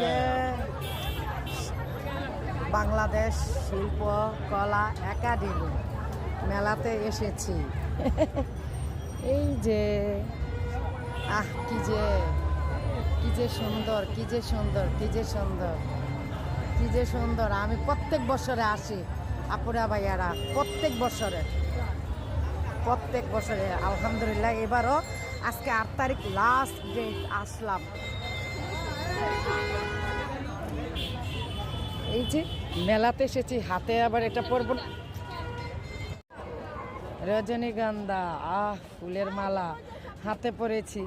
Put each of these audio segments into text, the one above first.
যে বাংলাদেশ শিল্প কলা একাডেমি মেলাতে এসেছি। এই যে কি যে সুন্দর, কি যে সুন্দর, কি যে সুন্দর, কি যে সুন্দর। আমি প্রত্যেক বছরে আসি আপুরা ভাইয়ারা, প্রত্যেক বছরে আলহামদুলিল্লাহ এবারও আজকে 8 তারিখ লাস্ট ডেট আসলাম। এই যে মেলাতে এসেছি, হাতে আবার এটা পরব না, রজনীগন্ধা ফুলের মালা হাতে পরেছি।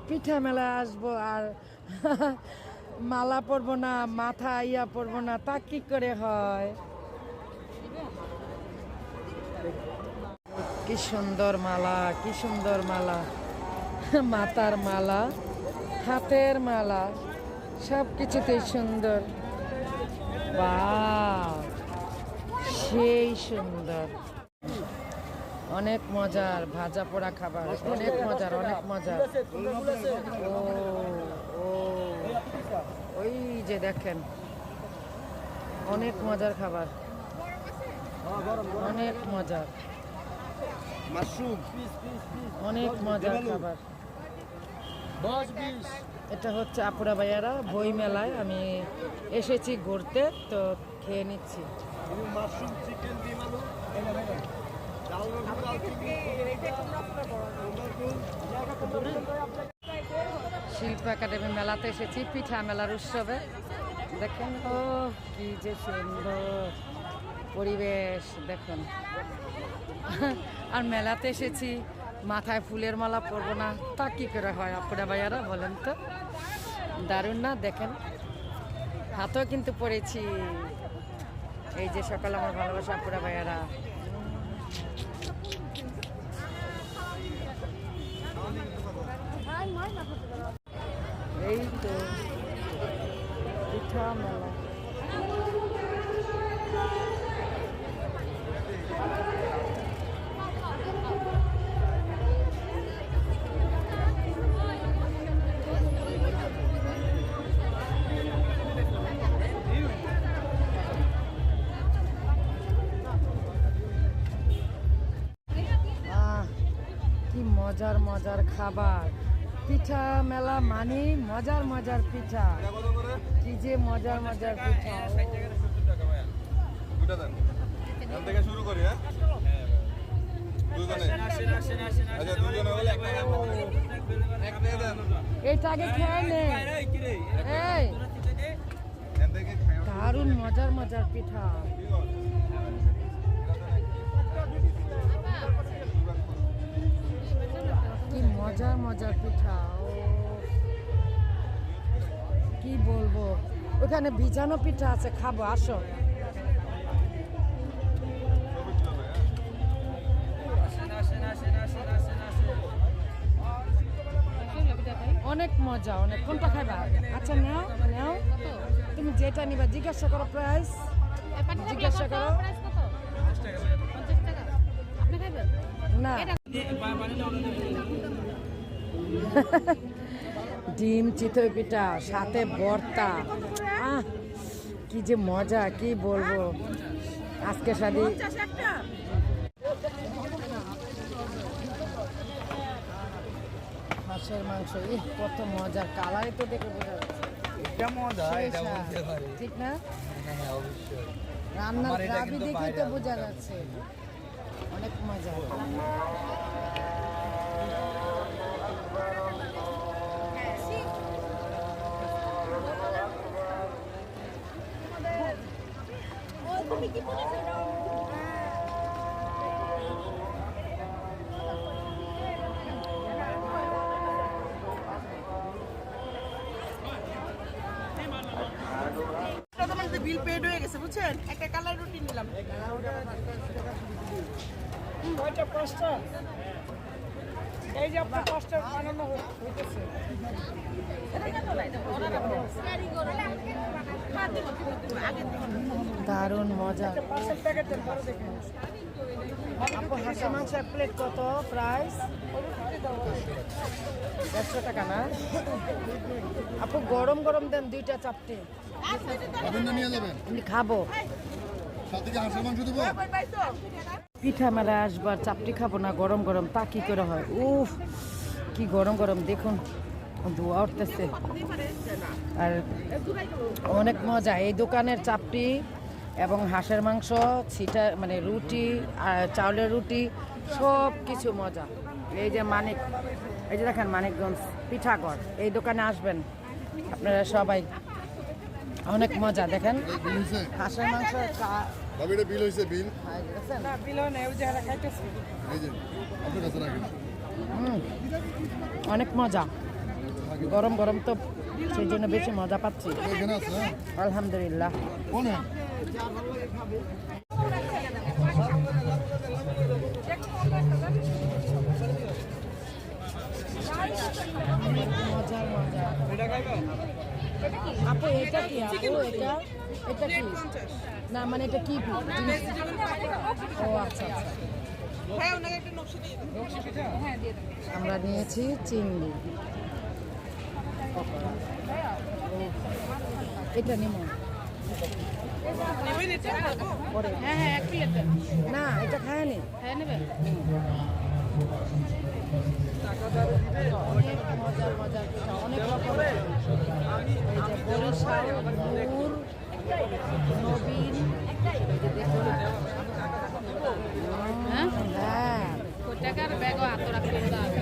পিঠা মেলা আসবো আর মালা পরবো না, মাথা পরবো না, তা কি করে হয়? কি সুন্দর মালা, কি সুন্দর মালা, মাথার মালা, হাতের মালা, সব কিছুতেই সুন্দর। বাহ, সেই সুন্দর, অনেক মজার ভাজা পোড়া খাবার, অনেক মজার, অনেক মজার। ওই যে দেখেন, অনেক মজার খাবার, অনেক মজার, অনেক মজার খাবার। এটা হচ্ছে আপুরা ভাইয়ারা বই মেলায় আমি এসেছি ঘুরতে, তো খেয়ে নিচ্ছি। শিল্প একাডেমি মেলাতে এসেছি, পিঠা মেলার উৎসবে। দেখেন কি যে সুন্দর পরিবেশ, দেখুন। আর মেলাতে এসেছি, মাথায় ফুলের মালা পরবো না, তা কি করে হয় আপুরা ভাইয়ারা বলেন তো? দারুণ না? দেখেন, হাতেও কিন্তু পরেছি। এই যে সকাল আমার ভালোবাসা আপুরা ভাইয়ারা। এই তো পিঠা মেলা। কি মজার মজার খাবার। পিঠা মেলা মানে মজার মজার পিঠা, কি যে মজার মজার পিঠা। এটা আগে খেয়ে নে। দারুণ মজার মজার পিঠা। কি মজার মজার পিঠা, কি বলবো। ওখানে ভিজানো পিঠা আছে, খাবো, আসো। অনেক মজা, অনেক। কোনটা খাইবা? আচ্ছা নাও নাও, তুমি যেটা নিবা জিজ্ঞাসা করো, প্রাইস জিজ্ঞাসা করো। না, ডিম চিতই পিঠা সাথে ভর্তা, কি যে মজা, কি বলবো। আজকে শাদি হাঁসের মাংস, কত মজা, কালাই তো দেখে বোঝা যাচ্ছে, ঠিক না? রান্নার গ্রাভি দেখেই তো বোঝা যাচ্ছে, অনেক মজা। বিল পেড হয়ে গেছে, বুঝছেন? একটা কালার রুটি নিলাম। ওইটা পাঁচটা, এই যে আপনার পাঁচটা বানানো হইতেছে। দারুণ মজা। পাঁচের প্যাকেটের পরে দেখুন। আপু হাঁসের মাংস এক প্লেট কত প্রাইস? 150 টাকা না আপু? গরম গরম দেন 2টা চাপটি। খাবেন না নিয়ে যাবেন? এমনি খাবো। সাথে কি হাঁসের মাংস দেবো? পিঠা মেলায় আসবার চাপটি খাবো না গরম গরম, তা কি করে হয়? উফ কি গরম গরম, দেখুন ধোয়া উঠতেছে। আর অনেক মজা এই দোকানের চাপটি এবং হাঁসের মাংস, ছিটা মানে রুটি আর চাউলের রুটি, সব কিছু মজা। এই যে এই যে দেখেন মানিকগঞ্জ পিঠাগড়, এই দোকানে আসবেন আপনারা সবাই, অনেক মজা। দেখেন এই বিল হয়েছে? হাঁসের মাংস ভাবি এটা বিল হয়েছে? বিল দেখেছেন? না বিল নেই, ওই যে এরা খাইতেছে। এই যে আপনার কাছে রাখেন। অনেক মজা, গরম গরম তো সেই জন্য বেশি মজা পাচ্ছি। এখানে আছে? হ্যাঁ। আলহামদুলিল্লাহ। কোনে? মজার মজা। আপু এটা কি আপু? এটা কি? না মানে এটা কি জিনিস? ও আচ্ছা আচ্ছা। হ্যাঁ, ওনাকে একটা নকশি দিয়ে দাও। হ্যাঁ, দিয়ে দাও। আমরা নিয়েছি চিংড়ি। এটা নিব নেবেন এটা? পরে। হ্যাঁ হ্যাঁ, 1 প্লেট দেন। না এটা খায়নি। হ্যাঁ নেবেন। অনেক মজার মজার পিঠা, অনেক রকমের। এই যে বরিশাল, নূর, নবীন, এই যে দেখুন। হ্যাঁ টাকার ব্যাগও হাতে রাখতে হবে।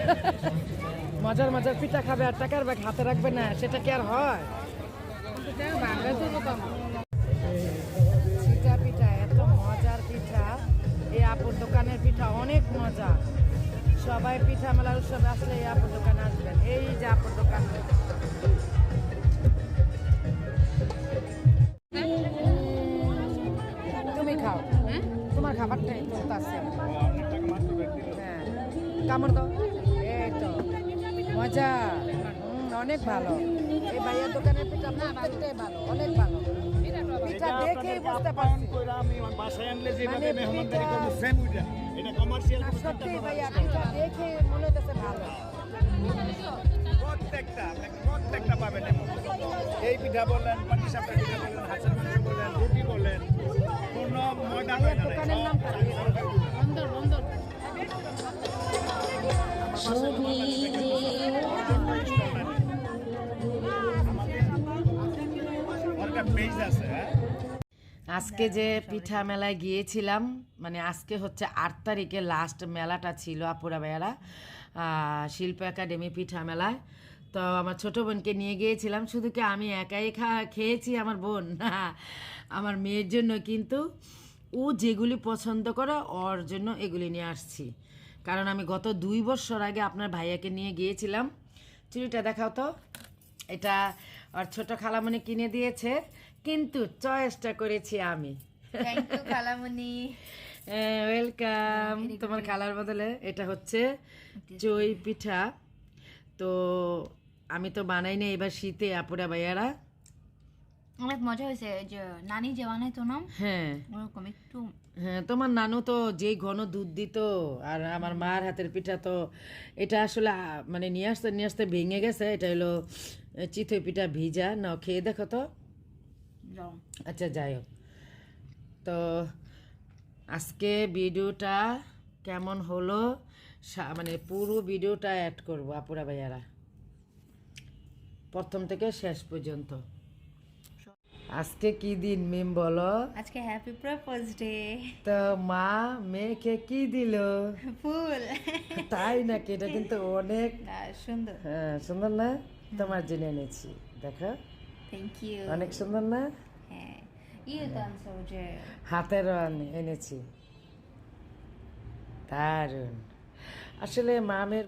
মজার মজার পিঠা খাবে আর টাকার ব্যাগ হাতে রাখবে না, সেটা কি আর হয়? পিঠা পিঠা এত মজার পিঠা, এই আপুর দোকানের পিঠা অনেক মজা। সবাই পিঠা মেলার উৎসবে আসলে এই আপুর দোকানে আসবেন। এই যে আপুর দোকান, তুমি খাও, তোমার খাবারটাই তো আছে। হ্যাঁ কামড় দাও, এই তো মজা। অনেক ভালো এই ভাইয়ার দোকানের পিঠা, প্রত্যেকটাই ভালো, অনেক ভালো। পিঠা দেখেই বুঝতে পারছি মানে পিঠা না, সত্যি ভাইয়া পিঠা দেখে মনে হতেছে ভালো। প্রত্যেকটা পাবেন এমন। এই পিঠা বলেন, পাটিসাপটা পিঠা বলেন, হাঁসের মাংস বলেন, রুটি বলেন, কোনো ময়দা ভাইয়ার ময়দা নাই। দোকানের নামটা কি? ওর পেজ আছে, হ্যাঁ। আজকে যে পিঠা মেলায় গিয়েছিলাম, মানে আজকে হচ্ছে 8 তারিখে লাস্ট মেলাটা ছিল আপুরা ভাইয়ারা, শিল্প একাডেমি পিঠা মেলায়। তো আমার ছোট বোনকে নিয়ে গিয়েছিলাম, শুধু কি আমি একাই খেয়েছি, আমার বোন না, আমার মেয়ের জন্য। কিন্তু ও যেগুলি পছন্দ করে ওর জন্য এগুলি নিয়ে আসছি, কারণ আমি গত 2 বছর আগে আপনার ভাইয়াকে নিয়ে গিয়েছিলাম। চুড়িটা দেখাও তো, এটা আর ছোট খালামণি কিনে দিয়েছে, কিন্তু চয়েসটা করেছি আমি। থ্যাংক ইউ খালামণি। ওয়েলকাম। তোমার খালার বদলে এটা হচ্ছে চই পিঠা। তো আমি তো বানাই না, এবার শীতে আপুরা ভাইয়ারা। অনেক মজা হয়েছে, যে নানি যে বানাইতো না হ্যাঁ ওরকম একটু। হ্যাঁ, তোমার নানু তো যেই ঘন দুধ দিত, আর আমার মার হাতের পিঠা তো এটা আসলে মানে নিয়ে আসতে ভেঙে গেছে। এটা হলো চিতই পিঠা ভিজা, না খেয়ে দেখো তো। যাও। আচ্ছা যাই হোক, তো আজকে ভিডিওটা কেমন হলো মানে পুরো ভিডিওটা অ্যাড করবো আপুরা ভাইয়ারা, প্রথম থেকে শেষ পর্যন্ত। আজকে কি দিন মিম বলো? আজকে হ্যাপি প্রপোজ ডে। তো মা মেয়েকে কি দিল? ফুল। তাই নাকি? এটা কিন্তু অনেক সুন্দর। হ্যাঁ সুন্দর না? তোমার জন্য এনেছি, দেখো থ্যাংক ইউ। অনেক সুন্দর না? হ্যাঁ, ইয়ে তো আনছো যে হাতের এনেছি, দারুণ। আসলে মামের